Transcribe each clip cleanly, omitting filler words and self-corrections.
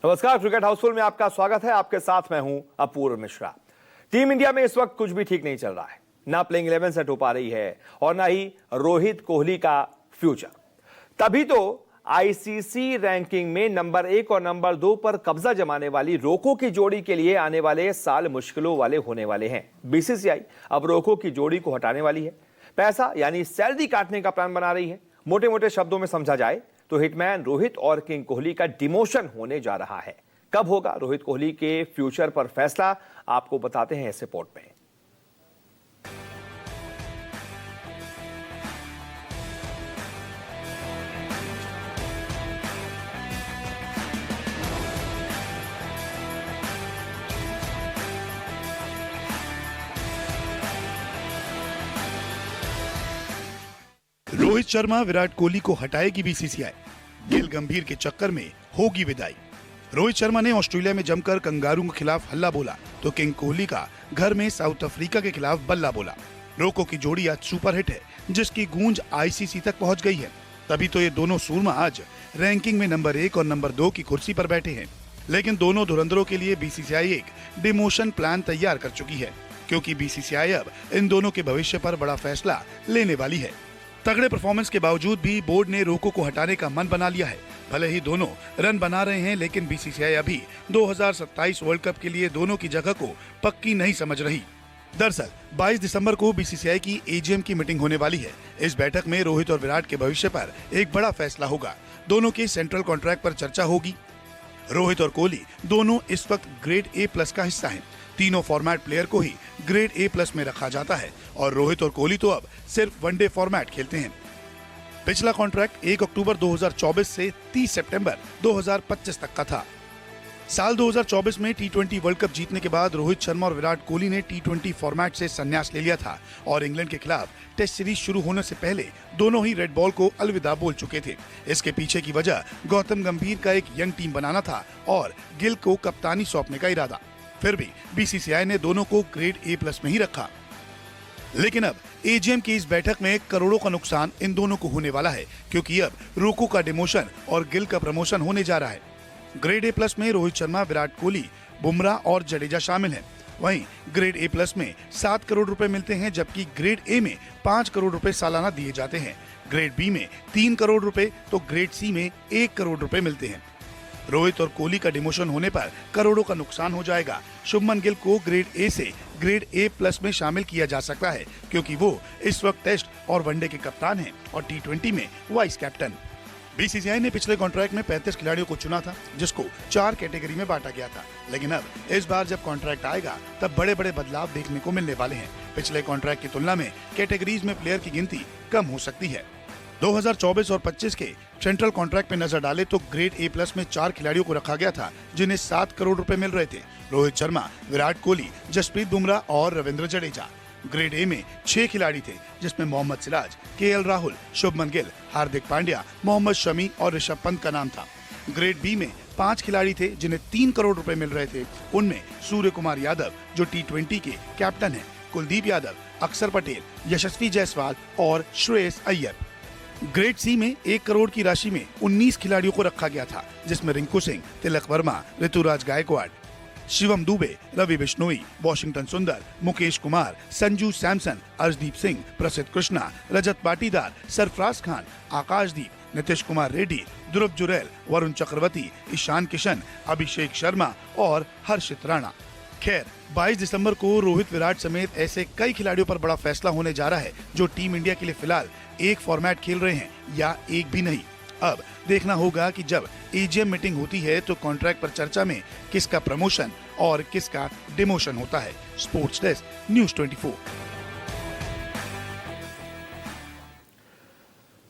नमस्कार, क्रिकेट हाउसफुल में आपका स्वागत है। आपके साथ मैं हूं अपूर्व मिश्रा। टीम इंडिया में इस वक्त कुछ भी ठीक नहीं चल रहा है। ना प्लेइंग 11 सेट हो पा रही है और ना ही रोहित कोहली का फ्यूचर। तभी तो आईसीसी रैंकिंग में नंबर 1 और नंबर 2 पर कब्जा जमाने वाली रोको की जोड़ी के लिए आने वाले साल मुश्किलों वाले होने वाले हैं। बीसीसीआई अब रोको की जोड़ी को हटाने वाली है। पैसा यानी सैलरी काटने का प्लान बना रही है। मोटे मोटे शब्दों में समझा जाए तो हिटमैन रोहित और किंग कोहली का डिमोशन होने जा रहा है। कब होगा रोहित कोहली के फ्यूचर पर फैसला, आपको बताते हैं इस रिपोर्ट में। रोहित शर्मा विराट कोहली को हटाएगी बीसीसीआई। गिल गंभीर के चक्कर में होगी विदाई। रोहित शर्मा ने ऑस्ट्रेलिया में जमकर कंगारू के खिलाफ हल्ला बोला तो किंग कोहली का घर में साउथ अफ्रीका के खिलाफ बल्ला बोला। रोको की जोड़ी आज सुपरहिट है, जिसकी गूंज आईसीसी तक पहुंच गई है। तभी तो ये दोनों सूरमा आज रैंकिंग में नंबर 1 और नंबर 2 की कुर्सी पर बैठे हैं। लेकिन दोनों धुरंधरों के लिए बीसीसीआई एक डिमोशन प्लान तैयार कर चुकी है, क्योंकि बीसीसीआई अब इन दोनों के भविष्य पर बड़ा फैसला लेने वाली है। तगड़े परफॉर्मेंस के बावजूद भी बोर्ड ने रोको को हटाने का मन बना लिया है। भले ही दोनों रन बना रहे हैं, लेकिन बीसीसीआई अभी 2027 वर्ल्ड कप के लिए दोनों की जगह को पक्की नहीं समझ रही। दरअसल 22 दिसंबर को बीसीसीआई की एजीएम की मीटिंग होने वाली है। इस बैठक में रोहित और विराट के भविष्य पर एक बड़ा फैसला होगा। दोनों के सेंट्रल कॉन्ट्रैक्ट पर चर्चा होगी। रोहित और कोहली दोनों इस वक्त ग्रेड A+ का हिस्सा हैं। तीनों फॉर्मेट प्लेयर को ही ग्रेड A+ में रखा जाता है और रोहित और कोहली तो अब सिर्फ वनडे फॉर्मेट खेलते हैं। पिछला कॉन्ट्रैक्ट 1 अक्टूबर 2024 से 30 सितंबर 2025 तक का था। साल 2024 में T20 वर्ल्ड कप जीतने के बाद रोहित शर्मा और विराट कोहली ने T20 फॉर्मेट से संन्यास ले लिया था और इंग्लैंड के खिलाफ टेस्ट सीरीज शुरू होने से पहले दोनों ही रेड बॉल को अलविदा बोल चुके थे। इसके पीछे की वजह गौतम गंभीर का एक यंग टीम बनाना था और गिल को कप्तानी सौंपने का इरादा। फिर भी बीसीसीआई ने दोनों को ग्रेड A+ में ही रखा। लेकिन अब एजीएम की इस बैठक में करोड़ों का नुकसान इन दोनों को होने वाला है, क्योंकि अब रोको का डिमोशन और गिल का प्रमोशन होने जा रहा है। ग्रेड A+ में रोहित शर्मा, विराट कोहली, बुमराह और जडेजा शामिल हैं। वहीं ग्रेड A+ में 7 करोड़ रुपए मिलते हैं, जबकि ग्रेड A में 5 करोड़ रुपए सालाना दिए जाते हैं। ग्रेड B में 3 करोड़ रुपए तो ग्रेड C में 1 करोड़ रुपए मिलते हैं। रोहित और कोहली का डिमोशन होने पर करोड़ों का नुकसान हो जाएगा। शुभमन गिल को ग्रेड A से ग्रेड A+ में शामिल किया जा सकता है, क्योंकि वो इस वक्त टेस्ट और वनडे के कप्तान हैं और T20 में वाइस कैप्टन। बीसीसीआई ने पिछले कॉन्ट्रैक्ट में 35 खिलाड़ियों को चुना था, जिसको 4 कैटेगरी में बांटा गया था। लेकिन अब इस बार जब कॉन्ट्रैक्ट आएगा तब बड़े बड़े बदलाव देखने को मिलने वाले हैं। पिछले कॉन्ट्रैक्ट की तुलना में कैटेगरीज में प्लेयर की गिनती कम हो सकती है। 2024 और 25 के सेंट्रल कॉन्ट्रैक्ट में नजर डाले तो ग्रेड A+ में 4 खिलाड़ियों को रखा गया था, जिन्हें 7 करोड़ रुपए मिल रहे थे। रोहित शर्मा, विराट कोहली, जसप्रीत बुमराह और रविंद्र जडेजा। ग्रेड A में 6 खिलाड़ी थे, जिसमें मोहम्मद सिराज, KL राहुल, शुभमन गिल, हार्दिक पांड्या, मोहम्मद शमी और ऋषभ पंत का नाम था। ग्रेड B में 5 खिलाड़ी थे, जिन्हें 3 करोड़ रुपए मिल रहे थे। उनमें सूर्य कुमार यादव, जो T20 के कैप्टन हैं, कुलदीप यादव, अक्षर पटेल, यशस्वी जायसवाल और श्रेयस अय्यर। ग्रेड C में 1 करोड़ की राशि में 19 खिलाड़ियों को रखा गया था, जिसमें रिंकू सिंह, तिलक वर्मा, ऋतुराज गायकवाड़, शिवम दुबे, रवि बिश्नोई, वॉशिंगटन सुंदर, मुकेश कुमार, संजू सैमसन, अर्शदीप सिंह, प्रसिद्ध कृष्णा, रजत पाटीदार, सरफराज खान, आकाशदीप, नीतीश कुमार रेड्डी, ध्रुव जुरैल, वरुण चक्रवर्ती, ईशान किशन, अभिषेक शर्मा और हर्षित राणा। खैर, 22 दिसंबर को रोहित, विराट समेत ऐसे कई खिलाड़ियों पर बड़ा फैसला होने जा रहा है, जो टीम इंडिया के लिए फिलहाल एक फॉर्मेट खेल रहे हैं या एक भी नहीं। अब देखना होगा कि जब एजीएम मीटिंग होती है तो कॉन्ट्रैक्ट पर चर्चा में किसका प्रमोशन और किसका डिमोशन होता है। Sports desk, news 24।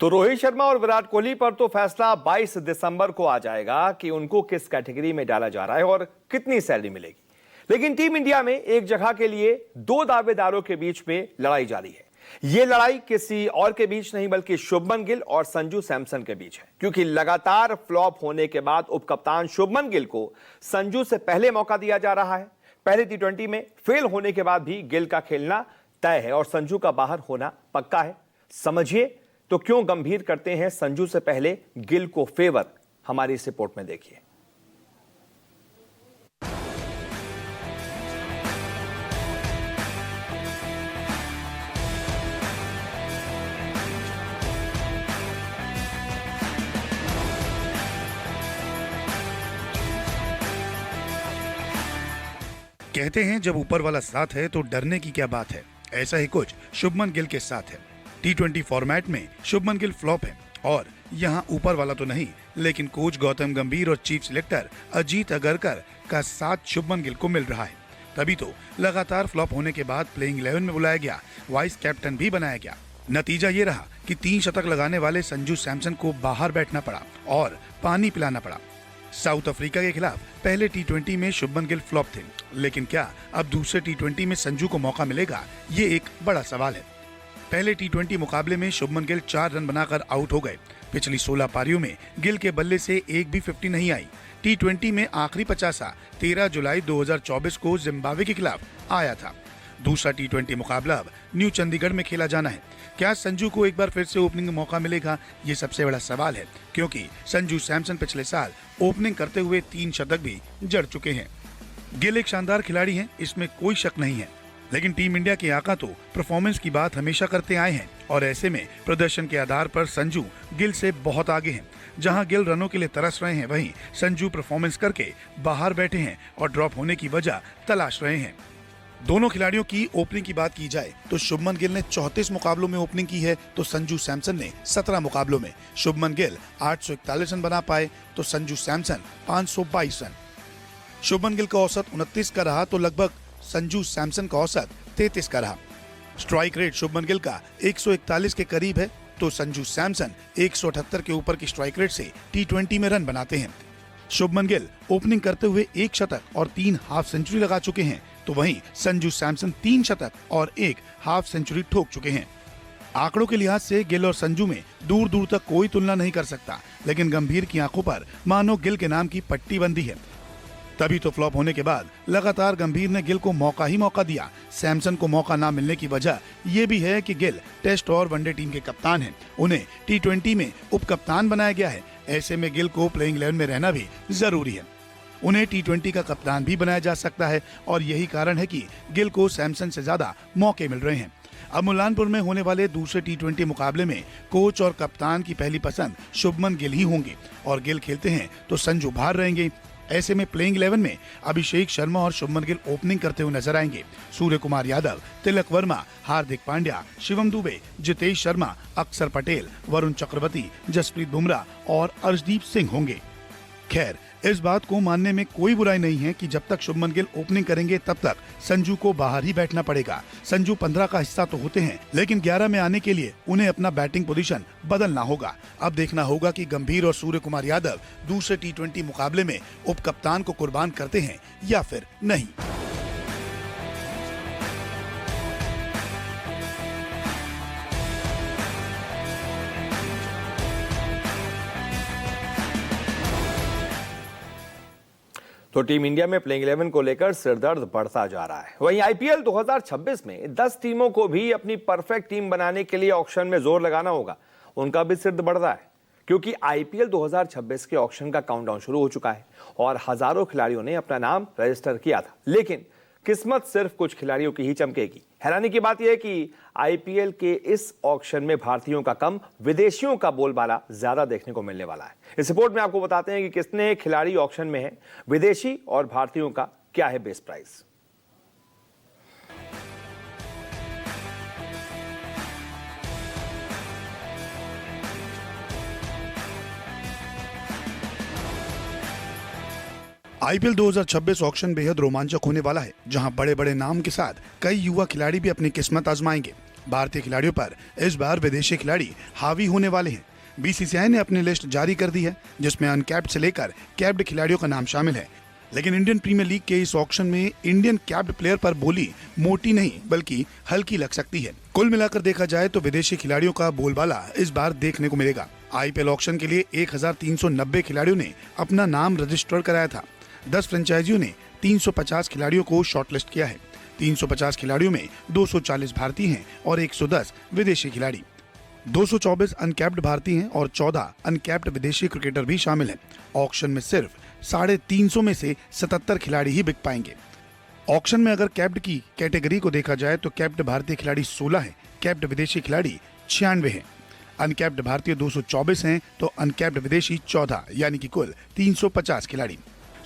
तो रोहित शर्मा और विराट कोहली पर तो फैसला 22 दिसंबर को आ जाएगा कि उनको किस कैटेगरी में डाला जा रहा है और कितनी सैलरी मिलेगी। लेकिन टीम इंडिया में एक जगह के लिए 2 दावेदारों के बीच में लड़ाई जारी है। यह लड़ाई किसी और के बीच नहीं, बल्कि शुभमन गिल और संजू सैमसन के बीच है, क्योंकि लगातार फ्लॉप होने के बाद उपकप्तान शुभमन गिल को संजू से पहले मौका दिया जा रहा है। पहले T20 में फेल होने के बाद भी गिल का खेलना तय है और संजू का बाहर होना पक्का है। समझिए तो क्यों गंभीर करते हैं संजू से पहले गिल को फेवर, हमारी इस रिपोर्ट में देखिए। कहते हैं जब ऊपर वाला साथ है तो डरने की क्या बात है। ऐसा ही कुछ शुभमन गिल के साथ है। T20 फॉर्मेट में शुभमन गिल फ्लॉप है और यहाँ ऊपर वाला तो नहीं, लेकिन कोच गौतम गंभीर और चीफ सिलेक्टर अजीत अगरकर का साथ शुभमन गिल को मिल रहा है। तभी तो लगातार फ्लॉप होने के बाद प्लेइंग 11 में बुलाया गया, वाइस कैप्टन भी बनाया गया। नतीजा ये रहा कि 3 शतक लगाने वाले संजू सैमसन को बाहर बैठना पड़ा और पानी पिलाना पड़ा। साउथ अफ्रीका के खिलाफ पहले T20 में शुभमन गिल फ्लॉप थे, लेकिन क्या अब दूसरे T20 में संजू को मौका मिलेगा, ये एक बड़ा सवाल है। पहले T20 मुकाबले में शुभमन गिल 4 रन बनाकर आउट हो गए। पिछली 16 पारियों में गिल के बल्ले से एक भी 50 नहीं आई। T20 में आखिरी 50 13 जुलाई 2024 को जिम्बाब्वे के खिलाफ आया था। दूसरा T20 मुकाबला अब न्यू चंडीगढ़ में खेला जाना है। क्या संजू को एक बार फिर से ओपनिंग में मौका मिलेगा, ये सबसे बड़ा सवाल है, क्योंकि संजू सैमसन पिछले साल ओपनिंग करते हुए 3 शतक भी जड़ चुके हैं। गिल एक शानदार खिलाड़ी हैं, इसमें कोई शक नहीं है, लेकिन टीम इंडिया के आका तो परफॉर्मेंस की बात हमेशा करते आए हैं और ऐसे में प्रदर्शन के आधार पर संजू गिल से बहुत आगे हैं। जहां गिल रनों के लिए तरस रहे हैं, वहीं संजू परफॉर्मेंस करके बाहर बैठे हैं और ड्रॉप होने की वजह तलाश रहे हैं। दोनों खिलाड़ियों की ओपनिंग की बात की जाए तो शुभमन गिल ने 34 मुकाबलों में ओपनिंग की है, तो संजू सैमसन ने 17 मुकाबलों में। शुभमन गिल 841 रन बना पाए तो संजू सैमसन 522 रन। शुभमन गिल का औसत 29 का रहा तो लगभग संजू सैमसन का औसत 33 का रहा। स्ट्राइक रेट शुभमन गिल का 141 के करीब है तो संजू सैमसन 178 के ऊपर की स्ट्राइक रेट से T20 में रन बनाते हैं। शुभमन गिल ओपनिंग करते हुए 1 शतक और 3 हाफ सेंचुरी लगा चुके हैं, तो वहीं संजू सैमसन 3 शतक और 1 हाफ सेंचुरी ठोक चुके हैं। आंकड़ों के लिहाज से गिल और संजू में दूर दूर तक कोई तुलना नहीं कर सकता, लेकिन गंभीर की आंखों पर मानो गिल के नाम की पट्टी बंधी है। तभी तो फ्लॉप होने के बाद लगातार गंभीर ने गिल को मौका ही मौका दिया। सैमसन को मौका ना मिलने की वजह ये भी है कि गिल टेस्ट और वनडे टीम के कप्तान हैं, उन्हें T20 में उप कप्तान बनाया गया है। ऐसे में गिल को प्लेइंग 11 में रहना भी जरूरी है। उन्हें T20 का कप्तान भी बनाया जा सकता है और यही कारण है कि गिल को सैमसन से ज्यादा मौके मिल रहे हैं। अब मुलानपुर में होने वाले दूसरे T20 मुकाबले में कोच और कप्तान की पहली पसंद शुभमन गिल ही होंगे और गिल खेलते हैं तो संजू बाहर रहेंगे। ऐसे में प्लेइंग 11 में अभिषेक शर्मा और शुभमन गिल ओपनिंग करते हुए नजर आएंगे। सूर्य कुमार यादव, तिलक वर्मा, हार्दिक पांड्या, शिवम दुबे, जितेश शर्मा, अक्षर पटेल, वरुण चक्रवर्ती, जसप्रीत बुमराह और अर्शदीप सिंह होंगे। खैर, इस बात को मानने में कोई बुराई नहीं है कि जब तक शुभमन गिल ओपनिंग करेंगे तब तक संजू को बाहर ही बैठना पड़ेगा। संजू 15 का हिस्सा तो होते हैं, लेकिन 11 में आने के लिए उन्हें अपना बैटिंग पोजीशन बदलना होगा। अब देखना होगा कि गंभीर और सूर्य कुमार यादव दूसरे T20 मुकाबले में उप कप्तान को कुर्बान करते हैं या फिर नहीं। तो टीम इंडिया में प्लेइंग 11 को लेकर सिरदर्द बढ़ता जा रहा है। वहीं आईपीएल 2026 में 10 टीमों को भी अपनी परफेक्ट टीम बनाने के लिए ऑक्शन में जोर लगाना होगा। उनका भी सिरदर्द बढ़ रहा है, क्योंकि आईपीएल 2026 के ऑक्शन का काउंटडाउन शुरू हो चुका है और हजारों खिलाड़ियों ने अपना नाम रजिस्टर किया था, लेकिन किस्मत सिर्फ कुछ खिलाड़ियों की ही चमकेगी। हैरानी की बात यह है कि आईपीएल के इस ऑक्शन में भारतीयों का कम, विदेशियों का बोलबाला ज्यादा देखने को मिलने वाला है। इस रिपोर्ट में आपको बताते हैं कि कितने खिलाड़ी ऑक्शन में हैं, विदेशी और भारतीयों का क्या है बेस प्राइस। आईपीएल 2026 ऑक्शन बेहद रोमांचक होने वाला है, जहां बड़े बड़े नाम के साथ कई युवा खिलाड़ी भी अपनी किस्मत आजमाएंगे। भारतीय खिलाड़ियों पर इस बार विदेशी खिलाड़ी हावी होने वाले हैं। बीसीसीआई ने अपनी लिस्ट जारी कर दी है, जिसमें अनकैप्ड से लेकर कैप्ड खिलाड़ियों का नाम शामिल है। लेकिन इंडियन प्रीमियर लीग के इस ऑक्शन में इंडियन कैप्ड प्लेयर पर बोली मोटी नहीं बल्कि हल्की लग सकती है। कुल मिलाकर देखा जाए तो विदेशी खिलाड़ियों का बोलबाला इस बार देखने को मिलेगा। आईपीएल ऑक्शन के लिए 1390 खिलाड़ियों ने अपना नाम रजिस्टर कराया था। 10 फ्रेंचाइजियों ने 350 खिलाड़ियों को शॉर्टलिस्ट किया है। 350 खिलाड़ियों में 240 भारतीय हैं और 110 विदेशी खिलाड़ी। 224 अनकैप्ड भारतीय हैं और 14 अनकैप्ड विदेशी क्रिकेटर भी शामिल हैं। ऑक्शन में सिर्फ 350 में से 77 खिलाड़ी ही बिक पाएंगे। ऑक्शन में अगर कैप्ड की कैटेगरी को देखा जाए तो कैप्ड भारतीय खिलाड़ी 16 हैं, कैप्ड विदेशी खिलाड़ी 96 हैं। अनकैप्ड भारतीय 224 हैं तो अनकैप्ड विदेशी 14, यानी कि कुल 350 खिलाड़ी।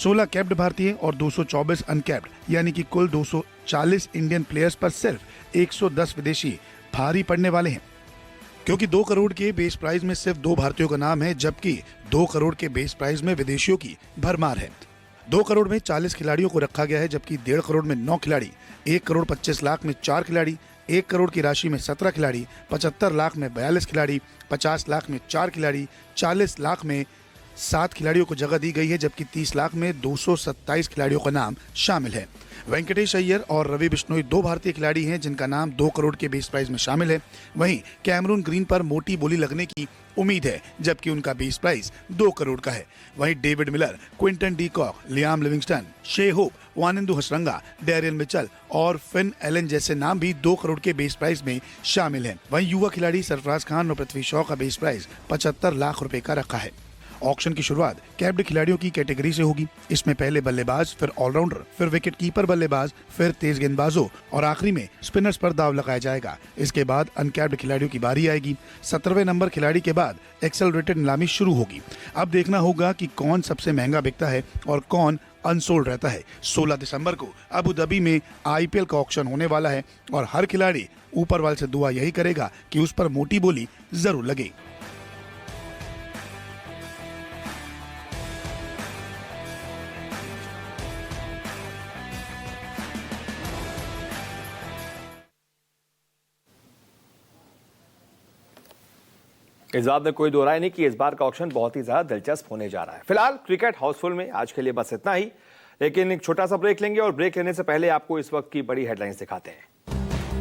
16 कैप्ड भारतीय और 224 अनकैप्ड यानी कि कुल 240 इंडियन प्लेयर्स पर सिर्फ 110 विदेशी भारी पड़ने वाले हैं। क्योंकि 2 करोड़ के बेस प्राइज में सिर्फ 2 भारतीयों का नाम है, जबकि 2 करोड़ के बेस प्राइज में विदेशियों की भरमार है। 2 करोड़ में 40 खिलाड़ियों को रखा गया है, जबकि 1.5 करोड़ में 9 खिलाड़ी, 1 करोड़ 25 लाख में 4 खिलाड़ी, 1 करोड़ की राशि में 17 खिलाड़ी, 75 लाख में 42 खिलाड़ी, 50 लाख में 4 खिलाड़ी, 40 लाख में 7 खिलाड़ियों को जगह दी गई है, जबकि 30 लाख में 227 खिलाड़ियों का नाम शामिल है। वेंकटेश अय्यर और रवि बिश्नोई 2 भारतीय खिलाड़ी हैं जिनका नाम 2 करोड़ के बेस प्राइज में शामिल है। वहीं कैमरून ग्रीन पर मोटी बोली लगने की उम्मीद है, जबकि उनका बेस प्राइस 2 करोड़ का है। वहीं David Miller, Quinton de Kock, Liam Livingstone, Shai Hope, Wanindu Hasaranga, Daryl Mitchell और फिन एलन जैसे नाम भी 2 करोड़ के बेस प्राइस में शामिल हैं। वहीं युवा खिलाड़ी सरफराज खान और पृथ्वी शॉ का बेस प्राइस 75 लाख रुपए का रखा है। ऑक्शन की शुरुआत कैप्ड खिलाड़ियों की कैटेगरी से होगी। इसमें पहले बल्लेबाज, फिर ऑलराउंडर, फिर विकेट कीपर बल्लेबाज, फिर तेज गेंदबाजों और आखिरी में स्पिनर्स पर दाव लगाया जाएगा। इसके बाद अनकैप्ड खिलाड़ियों की बारी आएगी। 17वें नंबर खिलाड़ी के बाद एक्सेलरेटेड नीलामी शुरू होगी। अब देखना होगा कि कौन सबसे महंगा बिकता है और कौन अनसोल्ड रहता है। 16 दिसंबर को अबू धाबी में IPL का ऑक्शन होने वाला है और हर खिलाड़ी ऊपर वाले से दुआ यही करेगा कि उस पर मोटी बोली जरूर लगे। इस बात में कोई दो राय नहीं कि इस बार का ऑक्शन बहुत ही ज्यादा दिलचस्प होने जा रहा है। फिलहाल क्रिकेट हाउसफुल में आज के लिए बस इतना ही, लेकिन एक छोटा सा ब्रेक लेंगे और ब्रेक लेने से पहले आपको इस वक्त की बड़ी हेडलाइंस दिखाते हैं।